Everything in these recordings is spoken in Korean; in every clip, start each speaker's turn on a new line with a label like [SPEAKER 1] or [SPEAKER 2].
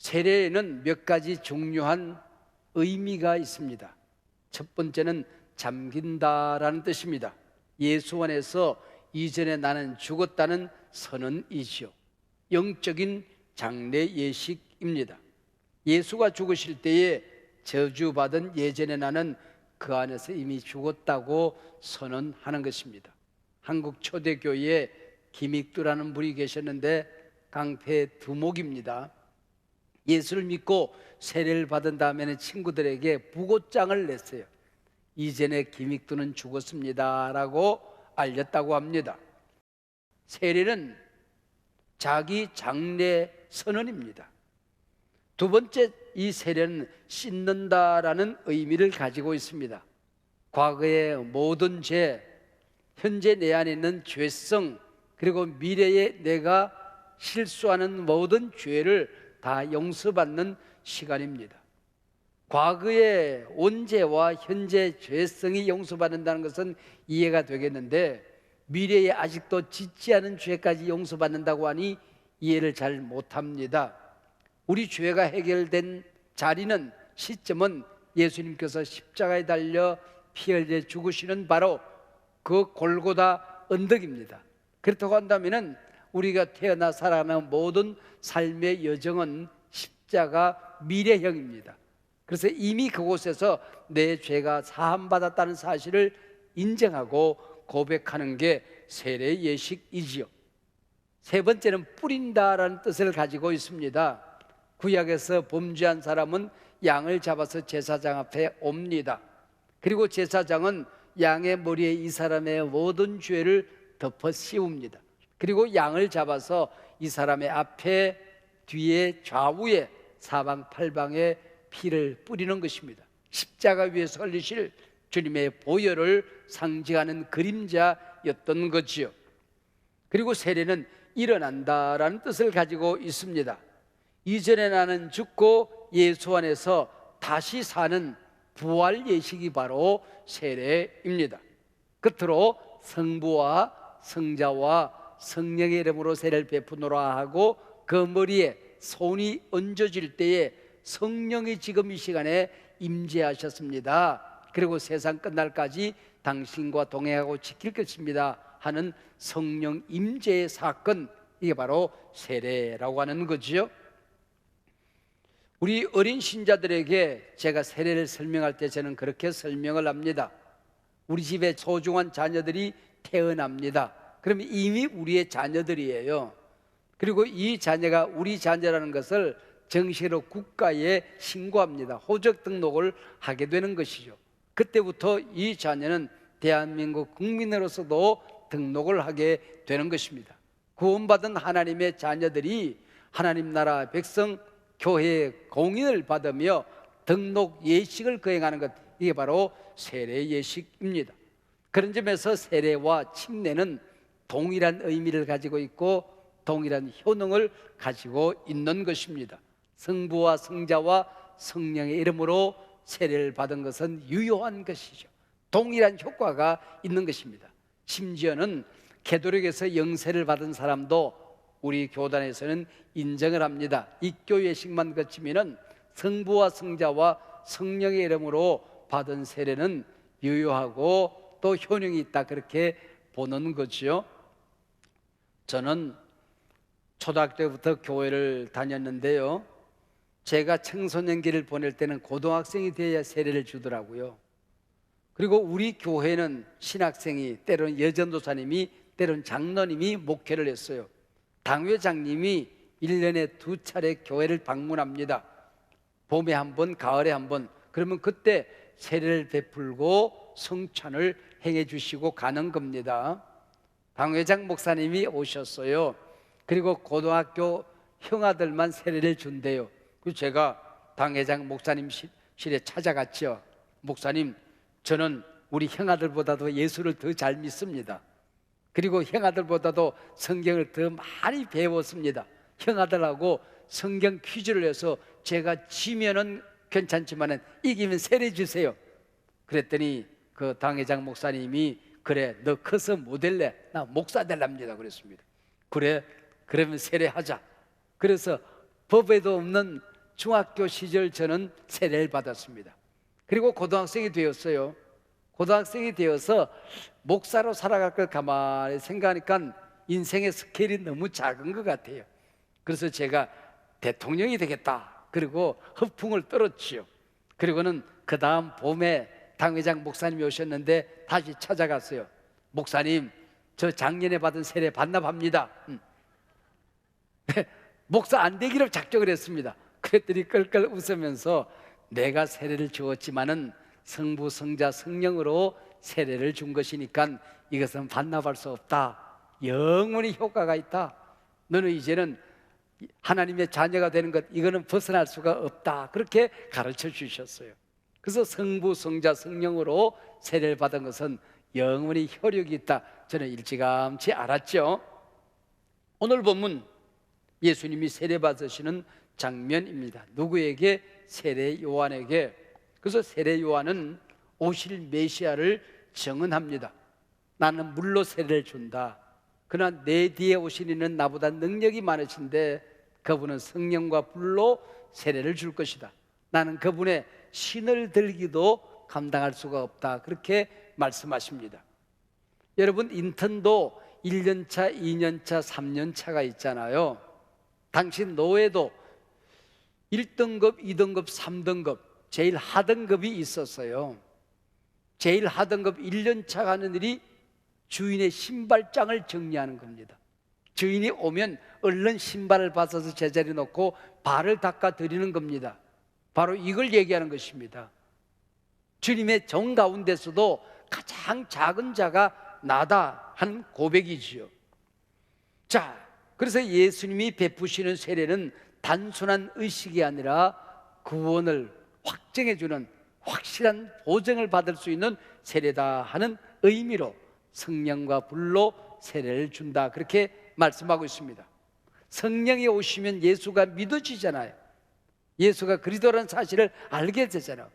[SPEAKER 1] 세례에는 몇 가지 중요한 의미가 있습니다. 첫 번째는 잠긴다라는 뜻입니다. 예수 안에서 이전에 나는 죽었다는 선언이지요. 영적인 장례 예식입니다. 예수가 죽으실 때에 저주받은 예전에 나는 그 안에서 이미 죽었다고 선언하는 것입니다. 한국 초대교회에 김익두라는 분이 계셨는데 강패 두목입니다. 예수를 믿고 세례를 받은 다음에는 친구들에게 부고장을 냈어요. 이전에 김익두는 죽었습니다 라고 알렸다고 합니다. 세례는 자기 장례 선언입니다. 두 번째, 이 세례는 씻는다라는 의미를 가지고 있습니다. 과거의 모든 죄, 현재 내 안에 있는 죄성, 그리고 미래에 내가 실수하는 모든 죄를 다 용서받는 시간입니다. 과거의 원죄와 현재 죄성이 용서받는다는 것은 이해가 되겠는데, 미래에 아직도 짓지 않은 죄까지 용서받는다고 하니 이해를 잘 못합니다. 우리 죄가 해결된 자리는, 시점은 예수님께서 십자가에 달려 피 흘려 죽으시는 바로 그 골고다 언덕입니다. 그렇다고 한다면 우리가 태어나 살아가는 모든 삶의 여정은 십자가 미래형입니다. 그래서 이미 그곳에서 내 죄가 사함받았다는 사실을 인정하고 고백하는 게 세례 예식이지요. 세 번째는 뿌린다라는 뜻을 가지고 있습니다. 구약에서 범죄한 사람은 양을 잡아서 제사장 앞에 옵니다. 그리고 제사장은 양의 머리에 이 사람의 모든 죄를 덮어 씌웁니다. 그리고 양을 잡아서 이 사람의 앞에, 뒤에, 좌우에, 사방팔방에 피를 뿌리는 것입니다. 십자가 위에 설리실 주님의 보혈을 상징하는 그림자였던 거지요. 그리고 세례는 일어난다라는 뜻을 가지고 있습니다. 이전에 나는 죽고 예수 안에서 다시 사는 부활 예식이 바로 세례입니다. 끝으로 성부와 성자와 성령의 이름으로 세례를 베푸노라 하고 그 머리에 손이 얹어질 때에 성령이 지금 이 시간에 임재하셨습니다. 그리고 세상 끝날까지 당신과 동행하고 지킬 것입니다 하는 성령 임재의 사건, 이게 바로 세례라고 하는 거지요. 우리 어린 신자들에게 제가 세례를 설명할 때 저는 그렇게 설명을 합니다. 우리 집에 소중한 자녀들이 태어납니다. 그러면 이미 우리의 자녀들이에요. 그리고 이 자녀가 우리 자녀라는 것을 정식으로 국가에 신고합니다. 호적 등록을 하게 되는 것이죠. 그때부터 이 자녀는 대한민국 국민으로서도 등록을 하게 되는 것입니다. 구원받은 하나님의 자녀들이 하나님 나라 백성 교회의 공인을 받으며 등록 예식을 거행하는 것, 이게 바로 세례 예식입니다. 그런 점에서 세례와 침례는 동일한 의미를 가지고 있고 동일한 효능을 가지고 있는 것입니다. 성부와 성자와 성령의 이름으로 세례를 받은 것은 유효한 것이죠. 동일한 효과가 있는 것입니다. 심지어는 개도릭에서 영세를 받은 사람도 우리 교단에서는 인정을 합니다. 입교 예식만 거치면은 성부와 성자와 성령의 이름으로 받은 세례는 유효하고 또 효능이 있다, 그렇게 보는 거죠. 저는 초등학교 때부터 교회를 다녔는데요, 제가 청소년기를 보낼 때는 고등학생이 되어야 세례를 주더라고요. 그리고 우리 교회는 신학생이, 때로는 여전도사님이, 때로는 장로님이 목회를 했어요. 당회장님이 1년에 2차례 교회를 방문합니다. 봄에 한 번, 가을에 한 번. 그러면 그때 세례를 베풀고 성찬을 행해 주시고 가는 겁니다. 당회장 목사님이 오셨어요. 그리고 고등학교 형아들만 세례를 준대요. 그래서 제가 당회장 목사님실에 찾아갔죠. 목사님, 저는 우리 형아들보다도 예수를 더 잘 믿습니다. 그리고 형아들보다도 성경을 더 많이 배웠습니다. 형아들하고 성경 퀴즈를 해서 제가 지면은 괜찮지만 이기면 세례 주세요. 그랬더니 그 당회장 목사님이, 그래, 너 커서 뭐 될래? 나 목사 될랍니다 그랬습니다. 그래, 그러면 세례하자. 그래서 법에도 없는 중학교 시절 저는 세례를 받았습니다. 그리고 고등학생이 되었어요. 고등학생이 되어서 목사로 살아갈 걸 가만히 생각하니까 인생의 스케일이 너무 작은 것 같아요. 그래서 제가 대통령이 되겠다, 그리고 허풍을 떨었지요. 그리고는 그 다음 봄에 당회장 목사님이 오셨는데 다시 찾아갔어요. 목사님, 저 작년에 받은 세례 반납합니다. 목사 안 되기로 작정을 했습니다. 그랬더니 끌끌 웃으면서 내가 세례를 주었지만은 성부, 성자, 성령으로 세례를 준 것이니까 이것은 반납할 수 없다. 영원히 효과가 있다. 너는 이제는 하나님의 자녀가 되는 것, 이거는 벗어날 수가 없다. 그렇게 가르쳐 주셨어요. 그래서 성부, 성자, 성령으로 세례를 받은 것은 영원히 효력이 있다. 저는 일찌감치 알았죠. 오늘 본문 예수님이 세례 받으시는 장면입니다. 누구에게? 세례 요한에게. 그래서 세례 요한은 오실 메시아를 증언합니다. 나는 물로 세례를 준다. 그러나 내 뒤에 오신 이는 나보다 능력이 많으신데 그분은 성령과 불로 세례를 줄 것이다. 나는 그분의 신을 들기도 감당할 수가 없다. 그렇게 말씀하십니다. 여러분, 인턴도 1년차, 2년차, 3년차가 있잖아요. 당신 노예도 1등급, 2등급, 3등급, 제일 하등급이 있었어요. 제일 하등급 1년차 가는 일이 주인의 신발장을 정리하는 겁니다. 주인이 오면 얼른 신발을 벗어서 제자리에 놓고 발을 닦아 드리는 겁니다. 바로 이걸 얘기하는 것입니다. 주님의 정 가운데서도 가장 작은 자가 나다 하는 고백이지요. 자, 그래서 예수님이 베푸시는 세례는 단순한 의식이 아니라 구원을 확정해주는 확실한 보증을 받을 수 있는 세례다 하는 의미로 성령과 불로 세례를 준다, 그렇게 말씀하고 있습니다. 성령이 오시면 예수가 믿어지잖아요. 예수가 그리스도라는 사실을 알게 되잖아요.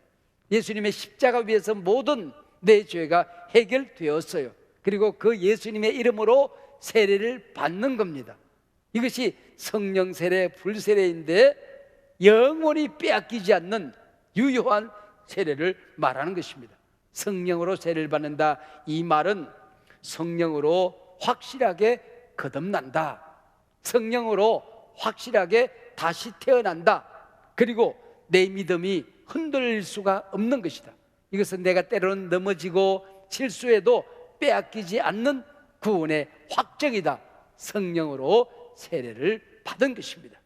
[SPEAKER 1] 예수님의 십자가 위에서 모든 내 죄가 해결되었어요. 그리고 그 예수님의 이름으로 세례를 받는 겁니다. 이것이 성령 세례, 불 세례인데 영원히 빼앗기지 않는 유효한 세례를 말하는 것입니다. 성령으로 세례를 받는다, 이 말은 성령으로 확실하게 거듭난다, 성령으로 확실하게 다시 태어난다, 그리고 내 믿음이 흔들릴 수가 없는 것이다. 이것은 내가 때로는 넘어지고 실수해도 빼앗기지 않는 구원의 확정이다. 성령으로 세례를 받은 것입니다.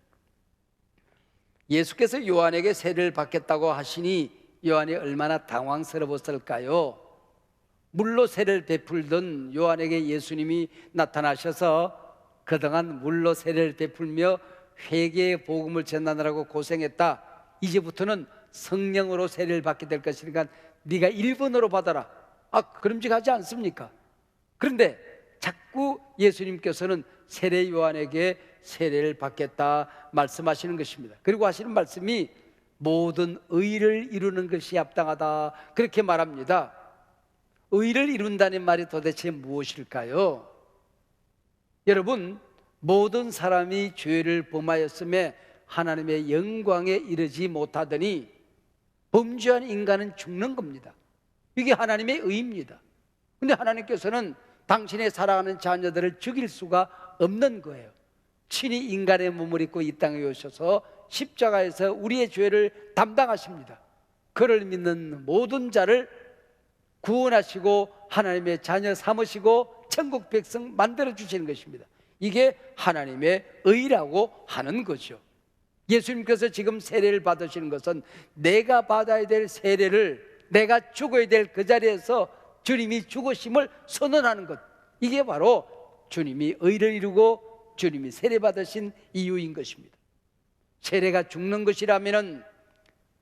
[SPEAKER 1] 예수께서 요한에게 세례를 받겠다고 하시니 요한이 얼마나 당황스러웠을까요? 물로 세례를 베풀던 요한에게 예수님이 나타나셔서 그동안 물로 세례를 베풀며 회개의 복음을 전하느라고 고생했다. 이제부터는 성령으로 세례를 받게 될 것이니까 네가 1번으로 받아라. 그럼직하지 않습니까? 그런데 자꾸 예수님께서는 세례 요한에게 세례를 받겠다 말씀하시는 것입니다. 그리고 하시는 말씀이 모든 의를 이루는 것이 합당하다, 그렇게 말합니다. 의를 이룬다는 말이 도대체 무엇일까요? 여러분, 모든 사람이 죄를 범하였음에 하나님의 영광에 이르지 못하더니 범죄한 인간은 죽는 겁니다. 이게 하나님의 의입니다. 근데 하나님께서는 당신의 사랑하는 자녀들을 죽일 수가 없는 거예요. 친히 인간의 몸을 입고 이 땅에 오셔서 십자가에서 우리의 죄를 담당하십니다. 그를 믿는 모든 자를 구원하시고 하나님의 자녀 삼으시고 천국 백성 만들어 주시는 것입니다. 이게 하나님의 의라고 하는 거죠. 예수님께서 지금 세례를 받으시는 것은 내가 받아야 될 세례를, 내가 죽어야 될 그 자리에서 주님이 죽으심을 선언하는 것, 이게 바로 주님이 의를 이루고 주님이 세례 받으신 이유인 것입니다. 세례가 죽는 것이라면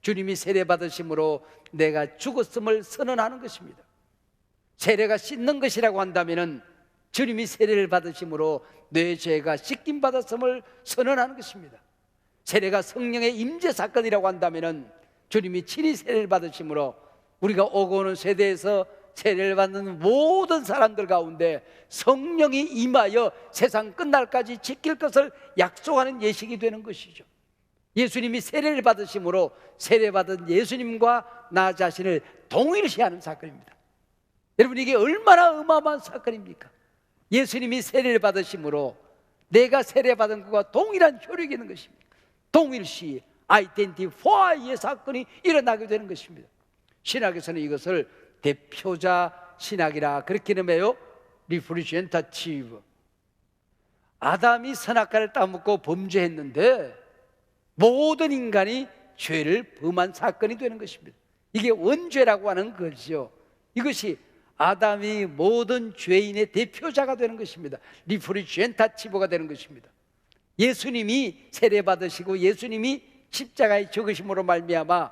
[SPEAKER 1] 주님이 세례 받으심으로 내가 죽었음을 선언하는 것입니다. 세례가 씻는 것이라고 한다면 주님이 세례를 받으심으로 내 죄가 씻김 받았음을 선언하는 것입니다. 세례가 성령의 임재 사건이라고 한다면 주님이 친히 세례를 받으심으로 우리가 오고 오는 세대에서 세례를 받는 모든 사람들 가운데 성령이 임하여 세상 끝날까지 지킬 것을 약속하는 예식이 되는 것이죠. 예수님이 세례를 받으심으로 세례받은 예수님과 나 자신을 동일시하는 사건입니다. 여러분, 이게 얼마나 어마어마한 사건입니까? 예수님이 세례를 받으심으로 내가 세례받은 것과 동일한 효력이 있는 것입니다. 동일시, 아이덴티파이의 사건이 일어나게 되는 것입니다. 신학에서는 이것을 대표자 신학이라 그렇게 이름해요. 리프리젠타티브. 아담이 선악과를 따먹고 범죄했는데 모든 인간이 죄를 범한 사건이 되는 것입니다. 이게 원죄라고 하는 것이죠. 이것이 아담이 모든 죄인의 대표자가 되는 것입니다. 리프리젠타티브가 되는 것입니다. 예수님이 세례받으시고 예수님이 십자가에 죽으심으로 말미암아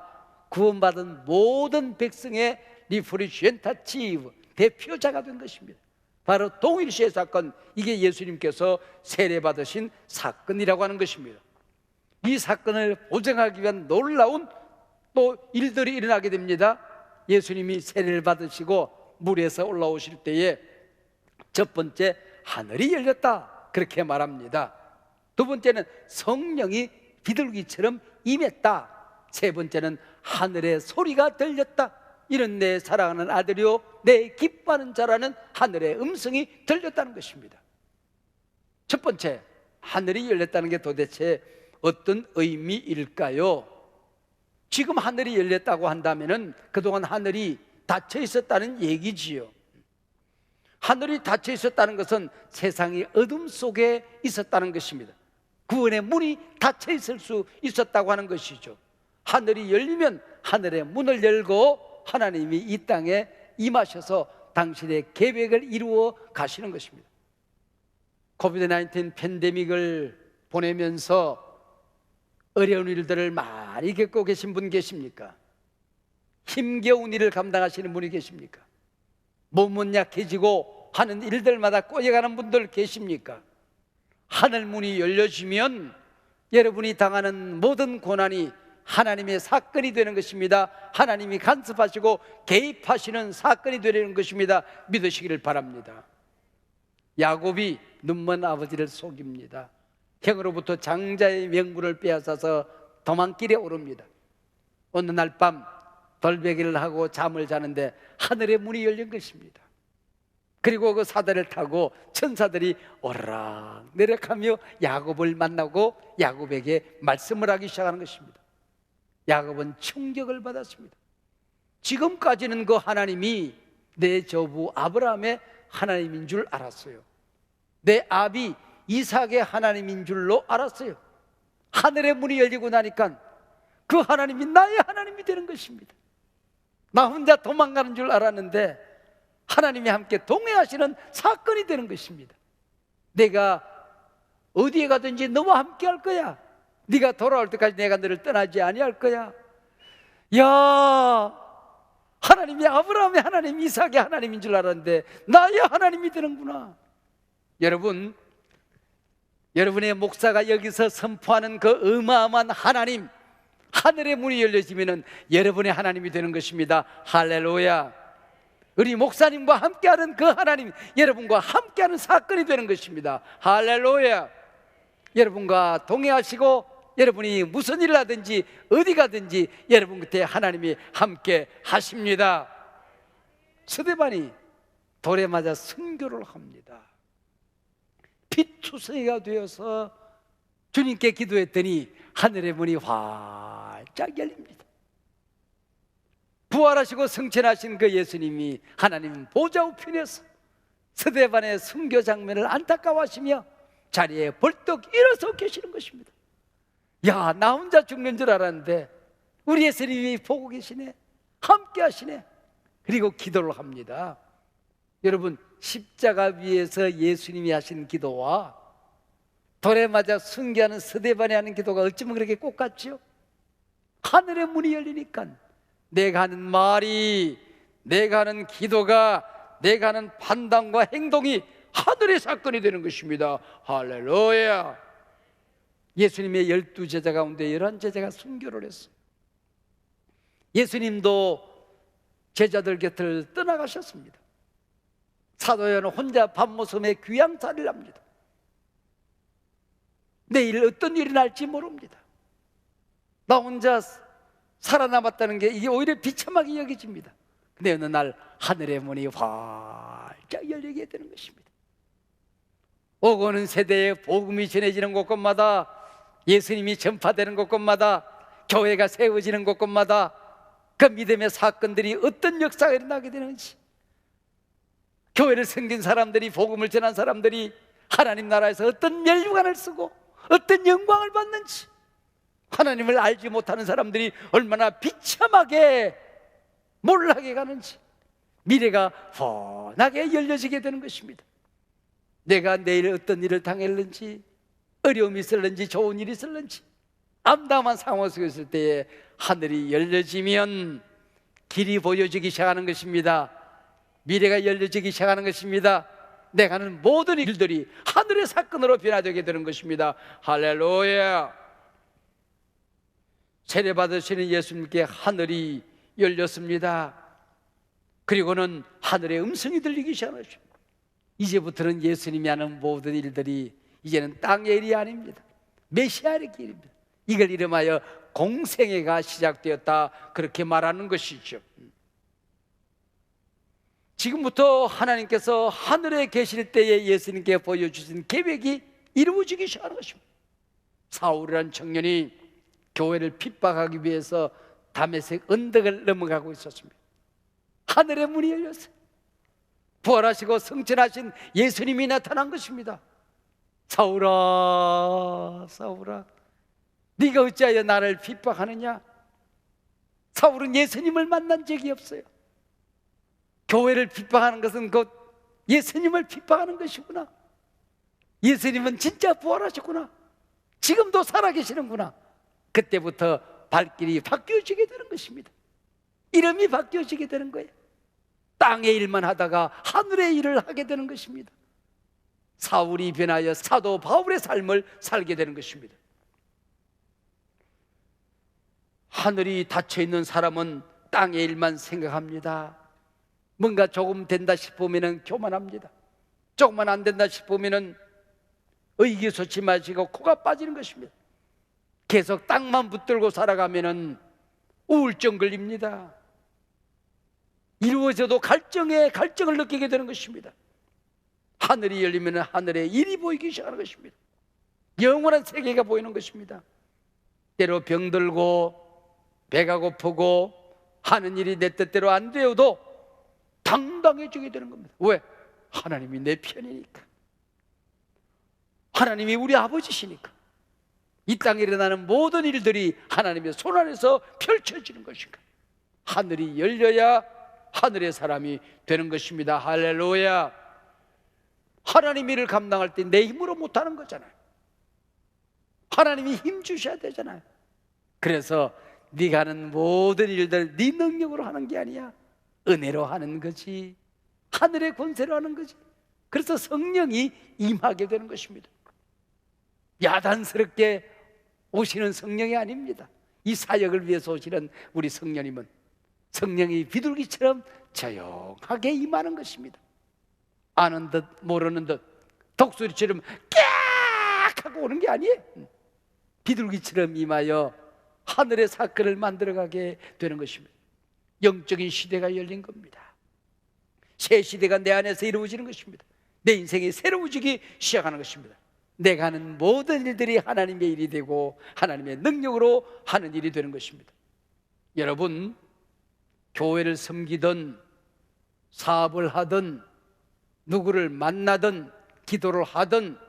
[SPEAKER 1] 구원받은 모든 백성의 리프리젠타티브, 대표자가 된 것입니다. 바로 동일시의 사건, 이게 예수님께서 세례받으신 사건이라고 하는 것입니다. 이 사건을 보증하기 위한 놀라운 또 일들이 일어나게 됩니다. 예수님이 세례를 받으시고 물에서 올라오실 때에 첫 번째, 하늘이 열렸다, 그렇게 말합니다. 두 번째는 성령이 비둘기처럼 임했다. 세 번째는 하늘의 소리가 들렸다. 이는 내 사랑하는 아들이요 내 기뻐하는 자라는 하늘의 음성이 들렸다는 것입니다. 첫 번째, 하늘이 열렸다는 게 도대체 어떤 의미일까요? 지금 하늘이 열렸다고 한다면 그동안 하늘이 닫혀 있었다는 얘기지요. 하늘이 닫혀 있었다는 것은 세상이 어둠 속에 있었다는 것입니다. 구원의 문이 닫혀 있을 수 있었다고 하는 것이죠. 하늘이 열리면 하늘의 문을 열고 하나님이 이 땅에 임하셔서 당신의 계획을 이루어 가시는 것입니다. 코비드-19 팬데믹을 보내면서 어려운 일들을 많이 겪고 계신 분 계십니까? 힘겨운 일을 감당하시는 분이 계십니까? 몸은 약해지고 하는 일들마다 꼬여가는 분들 계십니까? 하늘 문이 열려지면 여러분이 당하는 모든 고난이 하나님의 사건이 되는 것입니다. 하나님이 간섭하시고 개입하시는 사건이 되는 것입니다. 믿으시기를 바랍니다. 야곱이 눈먼 아버지를 속입니다. 형으로부터 장자의 명분을 빼앗아서 도망길에 오릅니다. 어느 날 밤 돌베개를 하고 잠을 자는데 하늘의 문이 열린 것입니다. 그리고 그 사다리를 타고 천사들이 오르락 내려가며 야곱을 만나고 야곱에게 말씀을 하기 시작하는 것입니다. 야곱은 충격을 받았습니다. 지금까지는 그 하나님이 내 조부 아브라함의 하나님인 줄 알았어요. 내 아비 이삭의 하나님인 줄로 알았어요. 하늘의 문이 열리고 나니까 그 하나님이 나의 하나님이 되는 것입니다. 나 혼자 도망가는 줄 알았는데 하나님이 함께 동행하시는 사건이 되는 것입니다. 내가 어디에 가든지 너와 함께 할 거야. 네가 돌아올 때까지 내가 너를 떠나지 아니할 거야. 야, 하나님이 아브라함의 하나님, 이삭의 하나님인 줄 알았는데 나의 하나님이 되는구나. 여러분, 여러분의 목사가 여기서 선포하는 그 어마어마한 하나님, 하늘의 문이 열려지면 여러분의 하나님이 되는 것입니다. 할렐루야. 우리 목사님과 함께하는 그 하나님, 여러분과 함께하는 사건이 되는 것입니다. 할렐루야. 여러분과 동행하시고 여러분이 무슨 일을 하든지 어디 가든지 여러분 곁에 하나님이 함께 하십니다. 스데반이 돌에 맞아 순교를 합니다. 피투성이가 되어서 주님께 기도했더니 하늘의 문이 활짝 열립니다. 부활하시고 승천하신 그 예수님이 하나님 보좌 우편에서 스데반의 순교 장면을 안타까워하시며 자리에 벌떡 일어서 계시는 것입니다. 야, 나 혼자 죽는 줄 알았는데 우리 예수님이 보고 계시네, 함께 하시네. 그리고 기도를 합니다. 여러분, 십자가 위에서 예수님이 하신 기도와 돌에 맞아 순교하는 스데반이 하는 기도가 어쩌면 그렇게 똑같죠? 하늘의 문이 열리니까 내가 하는 말이, 내가 하는 기도가, 내가 하는 판단과 행동이 하늘의 사건이 되는 것입니다. 할렐루야. 예수님의 12제자 가운데 11제자가 순교를 했어요. 예수님도 제자들 곁을 떠나가셨습니다. 사도 요한은 혼자 밤모섬에 귀양살이를 합니다. 내일 어떤 일이 날지 모릅니다. 나 혼자 살아남았다는 게 이게 오히려 비참하게 여겨집니다. 근데 어느 날 하늘의 문이 활짝 열리게 되는 것입니다. 오고 오는 세대에 복음이 전해지는 곳곳마다, 예수님이 전파되는 곳곳마다, 교회가 세워지는 곳곳마다 그 믿음의 사건들이 어떤 역사가 일어나게 되는지, 교회를 섬긴 사람들이, 복음을 전한 사람들이 하나님 나라에서 어떤 멸류관을 쓰고 어떤 영광을 받는지, 하나님을 알지 못하는 사람들이 얼마나 비참하게 몰락해 가는지 미래가 훤하게 열려지게 되는 것입니다. 내가 내일 어떤 일을 당했는지, 어려움이 있을는지 좋은 일이 있을는지 암담한 상황 속에 있을 때에 하늘이 열려지면 길이 보여지기 시작하는 것입니다. 미래가 열려지기 시작하는 것입니다. 내가 하는 모든 일들이 하늘의 사건으로 변화되게 되는 것입니다. 할렐루야. 세례 받으시는 예수님께 하늘이 열렸습니다. 그리고는 하늘의 음성이 들리기 시작하는 것입니다. 이제부터는 예수님이 하는 모든 일들이 이제는 땅의 일이 아닙니다. 메시아의 길입니다. 이걸 이름하여 공생애가 시작되었다, 그렇게 말하는 것이죠. 지금부터 하나님께서 하늘에 계실 때에 예수님께 보여주신 계획이 이루어지기 시작하는 것입니다. 사울이라는 청년이 교회를 핍박하기 위해서 다메섹 언덕을 넘어가고 있었습니다. 하늘의 문이 열렸어요. 부활하시고 승천하신 예수님이 나타난 것입니다. 사울아, 사울아, 네가 어찌하여 나를 핍박하느냐? 사울은 예수님을 만난 적이 없어요. 교회를 핍박하는 것은 곧 예수님을 핍박하는 것이구나. 예수님은 진짜 부활하셨구나. 지금도 살아계시는구나. 그때부터 발길이 바뀌어지게 되는 것입니다. 이름이 바뀌어지게 되는 거예요. 땅의 일만 하다가 하늘의 일을 하게 되는 것입니다. 사울이 변하여 사도 바울의 삶을 살게 되는 것입니다. 하늘이 닫혀있는 사람은 땅의 일만 생각합니다. 뭔가 조금 된다 싶으면 교만합니다. 조금만 안 된다 싶으면 의기소침하시고 코가 빠지는 것입니다. 계속 땅만 붙들고 살아가면 우울증 걸립니다. 이루어져도 갈증을 느끼게 되는 것입니다. 하늘이 열리면 하늘의 일이 보이기 시작하는 것입니다. 영원한 세계가 보이는 것입니다. 때로 병들고 배가 고프고 하는 일이 내 뜻대로 안 되어도 당당해지게 되는 겁니다. 왜? 하나님이 내 편이니까. 하나님이 우리 아버지시니까. 이 땅에 일어나는 모든 일들이 하나님의 손 안에서 펼쳐지는 것인가. 하늘이 열려야 하늘의 사람이 되는 것입니다. 할렐루야. 하나님 일을 감당할 때 내 힘으로 못하는 거잖아요. 하나님이 힘 주셔야 되잖아요. 그래서 네가 하는 모든 일들 네 능력으로 하는 게 아니야. 은혜로 하는 거지. 하늘의 권세로 하는 거지. 그래서 성령이 임하게 되는 것입니다. 야단스럽게 오시는 성령이 아닙니다. 이 사역을 위해서 오시는 우리 성령님은 성령이 비둘기처럼 조용하게 임하는 것입니다. 아는 듯 모르는 듯 독수리처럼 깍 하고 오는 게 아니에요. 비둘기처럼 임하여 하늘의 사건을 만들어가게 되는 것입니다. 영적인 시대가 열린 겁니다. 새 시대가 내 안에서 이루어지는 것입니다. 내 인생이 새로워지기 시작하는 것입니다. 내가 하는 모든 일들이 하나님의 일이 되고 하나님의 능력으로 하는 일이 되는 것입니다. 여러분, 교회를 섬기든 사업을 하든 누구를 만나든 기도를 하든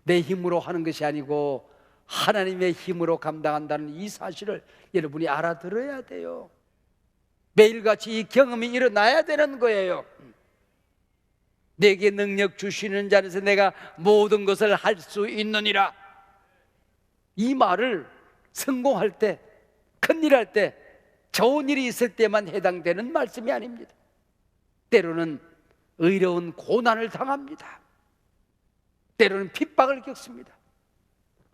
[SPEAKER 1] 내 힘으로 하는 것이 아니고 하나님의 힘으로 감당한다는 이 사실을 여러분이 알아들어야 돼요. 매일같이 이 경험이 일어나야 되는 거예요. 내게 능력 주시는 자 안에서 내가 모든 것을 할 수 있느니라. 이 말을 성공할 때, 큰일 할 때, 좋은 일이 있을 때만 해당되는 말씀이 아닙니다. 때로는 의로운 고난을 당합니다. 때로는 핍박을 겪습니다.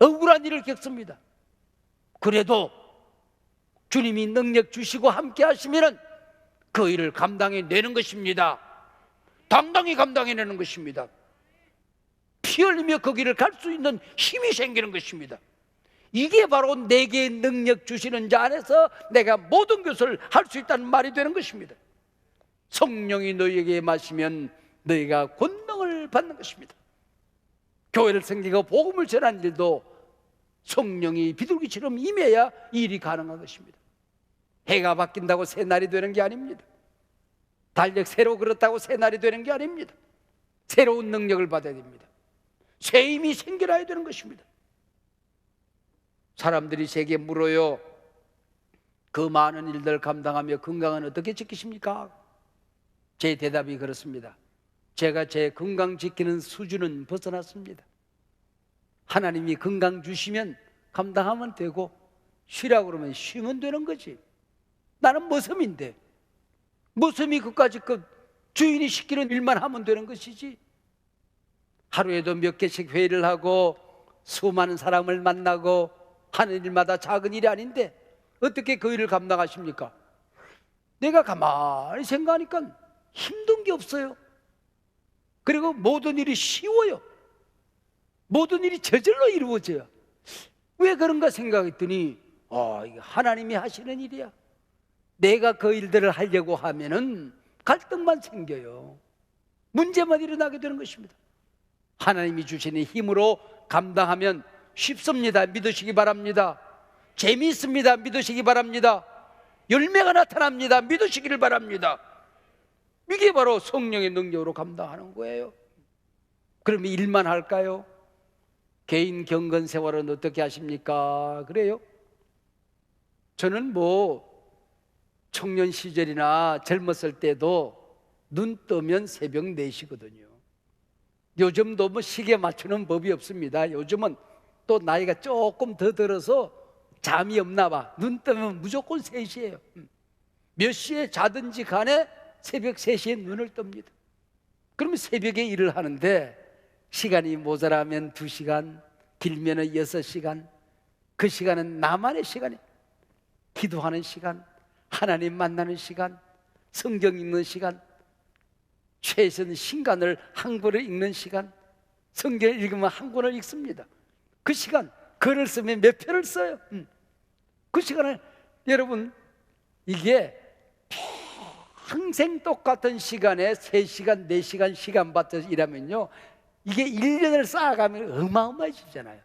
[SPEAKER 1] 억울한 일을 겪습니다. 그래도 주님이 능력 주시고 함께 하시면 그 일을 감당해내는 것입니다. 당당히 감당해내는 것입니다. 피 흘리며 그 길을 갈 수 있는 힘이 생기는 것입니다. 이게 바로 내게 능력 주시는 자 안에서 내가 모든 것을 할 수 있다는 말이 되는 것입니다. 성령이 너희에게 임하시면 너희가 권능을 받는 것입니다. 교회를 섬기고 복음을 전하는 일도 성령이 비둘기처럼 임해야 일이 가능한 것입니다. 해가 바뀐다고 새 날이 되는 게 아닙니다. 달력 새로 그렇다고 새 날이 되는 게 아닙니다. 새로운 능력을 받아야 됩니다. 새 힘이 생겨나야 되는 것입니다. 사람들이 제게 물어요. 그 많은 일들 감당하며 건강은 어떻게 지키십니까? 제 대답이 그렇습니다. 제가 제 건강 지키는 수준은 벗어났습니다. 하나님이 건강 주시면 감당하면 되고 쉬라고 그러면 쉬면 되는 거지. 나는 머슴인데 머슴이 그까지 주인이 시키는 일만 하면 되는 것이지. 하루에도 몇 개씩 회의를 하고 수많은 사람을 만나고 하는 일마다 작은 일이 아닌데 어떻게 그 일을 감당하십니까? 내가 가만히 생각하니까 힘든 게 없어요. 그리고 모든 일이 쉬워요. 모든 일이 저절로 이루어져요. 왜 그런가 생각했더니 이게 하나님이 하시는 일이야. 내가 그 일들을 하려고 하면은 갈등만 생겨요. 문제만 일어나게 되는 것입니다. 하나님이 주시는 힘으로 감당하면 쉽습니다. 믿으시기 바랍니다. 재미있습니다. 믿으시기 바랍니다. 열매가 나타납니다. 믿으시기를 바랍니다. 이게 바로 성령의 능력으로 감당하는 거예요. 그러면 일만 할까요? 개인 경건 생활은 어떻게 하십니까? 그래요? 저는 청년 시절이나 젊었을 때도 눈 뜨면 새벽 4시거든요. 요즘도 시계 맞추는 법이 없습니다. 요즘은 또 나이가 조금 더 들어서 잠이 없나 봐. 눈 뜨면 무조건 3시예요. 몇 시에 자든지 간에 새벽 3시에 눈을 뜹니다. 그러면 새벽에 일을 하는데 시간이 모자라면 2시간, 길면 6시간. 그 시간은 나만의 시간이에요. 기도하는 시간, 하나님 만나는 시간, 성경 읽는 시간, 최선 신간을 한 권을 읽는 시간. 성경을 읽으면 한 권을 읽습니다. 그 시간, 글을 쓰면 몇 편을 써요. 그 시간을 여러분, 이게 평생 똑같은 시간에 3시간, 4시간 시간 받쳐서 일하면요, 이게 1년을 쌓아가면 어마어마해지잖아요.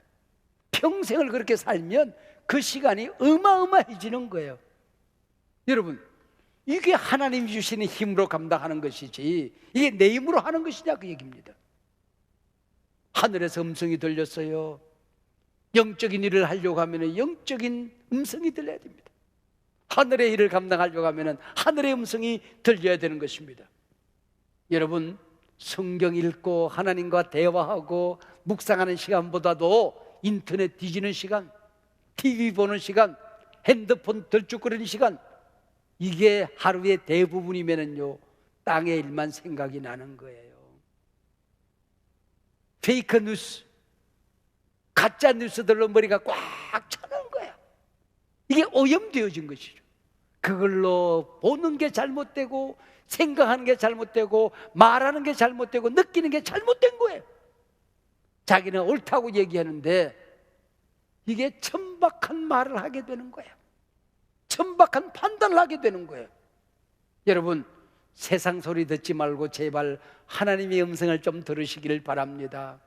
[SPEAKER 1] 평생을 그렇게 살면 그 시간이 어마어마해지는 거예요. 여러분, 이게 하나님이 주시는 힘으로 감당하는 것이지 이게 내 힘으로 하는 것이냐 그 얘기입니다. 하늘에서 음성이 들렸어요. 영적인 일을 하려고 하면 영적인 음성이 들려야 됩니다. 하늘의 일을 감당하려고 하면 하늘의 음성이 들려야 되는 것입니다. 여러분, 성경 읽고 하나님과 대화하고 묵상하는 시간보다도 인터넷 뒤지는 시간, TV 보는 시간, 핸드폰 들쭉거리는 시간, 이게 하루의 대부분이면요 땅의 일만 생각이 나는 거예요. 페이크 뉴스, 가짜 뉴스들로 머리가 꽉 차는 거야. 이게 오염되어진 것이죠. 그걸로 보는 게 잘못되고 생각하는 게 잘못되고 말하는 게 잘못되고 느끼는 게 잘못된 거예요. 자기는 옳다고 얘기하는데 이게 천박한 말을 하게 되는 거예요. 천박한 판단을 하게 되는 거예요. 여러분, 세상 소리 듣지 말고 제발 하나님의 음성을 좀 들으시기를 바랍니다.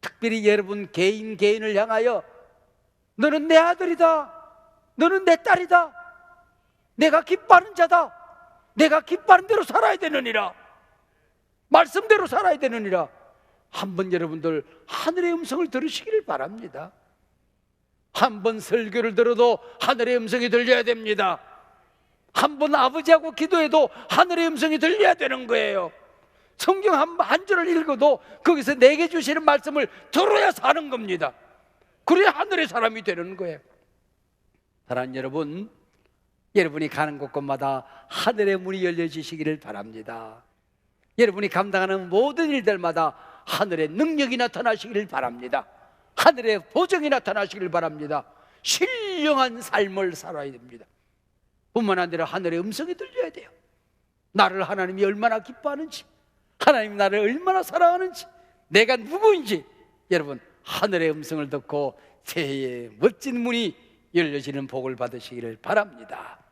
[SPEAKER 1] 특별히 여러분 개인을 향하여 너는 내 아들이다, 너는 내 딸이다, 내가 기뻐하는 자다, 내가 기뻐하는 대로 살아야 되느니라, 말씀대로 살아야 되느니라. 한번 여러분들 하늘의 음성을 들으시기를 바랍니다. 한번 설교를 들어도 하늘의 음성이 들려야 됩니다. 한번 아버지하고 기도해도 하늘의 음성이 들려야 되는 거예요. 성경 한 절을 읽어도 거기서 내게 주시는 말씀을 들어야 사는 겁니다. 그래야 하늘의 사람이 되는 거예요. 사랑하는 여러분, 여러분이 가는 곳곳마다 하늘의 문이 열려지시기를 바랍니다. 여러분이 감당하는 모든 일들마다 하늘의 능력이 나타나시기를 바랍니다. 하늘의 보정이 나타나시기를 바랍니다. 신령한 삶을 살아야 됩니다. 뿐만 아니라 하늘의 음성이 들려야 돼요. 나를 하나님이 얼마나 기뻐하는지, 하나님 나를 얼마나 사랑하는지, 내가 누구인지 여러분 하늘의 음성을 듣고 새해의 멋진 문이 열려지는 복을 받으시기를 바랍니다.